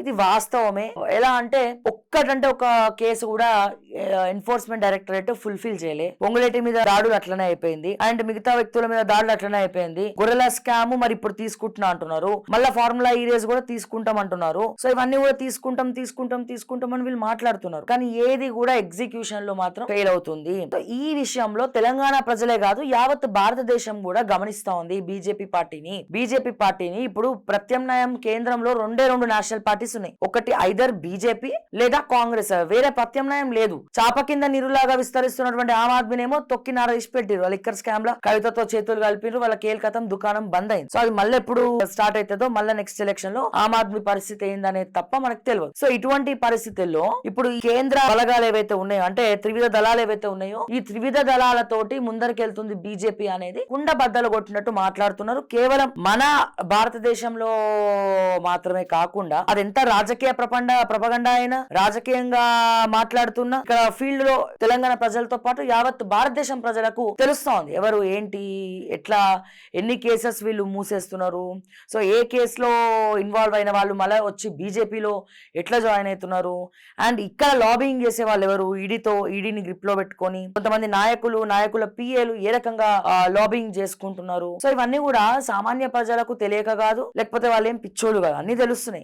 ఇది వాస్తవమే. ఎలా అంటే ఒక్కటంటే ఒక కేసు కూడా ఎన్ఫోర్స్మెంట్ డైరెక్టరేట్ ఫుల్ఫిల్ చేయలే. పొంగులేటి మీద దాడులు అట్లనే అయిపోయింది, అండ్ మిగతా వ్యక్తుల మీద దాడులు అట్లనే అయిపోయింది. గొర్రెల స్కామ్ మరి ఇప్పుడు తీసుకుంటున్నా అంటున్నారు, మళ్ళీ ఫార్ములా ఈరేజ్ కూడా తీసుకుంటాం అంటున్నారు. సో ఇవన్నీ కూడా తీసుకుంటాం అని వీళ్ళు మాట్లాడుతున్నారు, కానీ ఏది కూడా ఎగ్జిక్యూషన్ లో మాత్రం ఫెయిల్ అవుతుంది. సో ఈ విషయంలో తెలంగాణ ప్రజలే కాదు యావత్ భారతదేశం కూడా గమనిస్తా ఉంది బీజేపీ పార్టీని. ఇప్పుడు ప్రత్యామ్నాయం కేంద్రంలో రెండు నేషనల్ పార్టీస్ ఉన్నాయి. ఒకటి ఐదర్ బీజేపీ లేదా కాంగ్రెస్, వేరే ప్రత్యామ్నాయం లేదు. చాప కింద నీరులాగా విస్తరిస్తున్నటువంటి ఆమ్ ఆద్మీనేమో తొక్కి నారదీసి పెట్టిరు. లిక్కర్ స్కామ్ లా కవితతో చేతులు కలిపిరు, వాళ్ళ కేల్కతం దుకాణం బంద్ అయింది. సో అది మళ్ళీ ఎప్పుడు స్టార్ట్ అవుతుందో, మళ్ళీ నెక్స్ట్ ఎలక్షన్ లో ఆమ్ ఆద్మీ పరిస్థితి ఏందనేది తప్ప మనకు తెలియదు. సో ఇటువంటి పరిస్థితుల్లో ఇప్పుడు ఈ కేంద్ర బలగాలు ఏవైతే ఉన్నాయో, అంటే త్రివిధ దళాలు ఏవైతే ఉన్నాయో, ఈ త్రివిధ దళాలతోటి ముందరికెళ్తుంది బీజేపీ అనేది కుండ బద్దలు కొట్టినట్టు మాట్లాడుతున్నారు. కేవలం మన భారతదేశంలో మాత్రమే కాకుండా అది ఎంత రాజకీయ ప్రపగండా అయినా, రాజకీయంగా మాట్లాడుతున్నా ఇక్కడ ఫీల్డ్ లో తెలంగాణ ప్రజలతో పాటు యావత్ భారతదేశం ప్రజలకు తెలుస్తోంది ఎవరు ఏంటి, ఎట్లా, ఎన్ని కేసెస్ వీళ్ళు మూసేస్తున్నారు. సో ఏ కేసులో ఇన్వాల్వ్ అయిన వాళ్ళు మళ్ళీ వచ్చి బీజేపీలో ఎట్లా జాయిన్ అవుతున్నారు, అండ్ ఇక్కడ లాబింగ్ చేసే వాళ్ళు ఎవరు, ఈడీని గ్రిప్ లో పెట్టుకొని కొంతమంది నాయకుల పిఏలు ఏ రకంగా లాబింగ్ చేసుకుంటున్నారు. సో ఇవన్నీ కూడా సామాన్య ప్రజలకు తెలియక కాదు, లేకపోతే వాళ్ళు ఏం పిచ్చోళ్ళు కాదు, అన్ని తెలుస్తున్నాయి.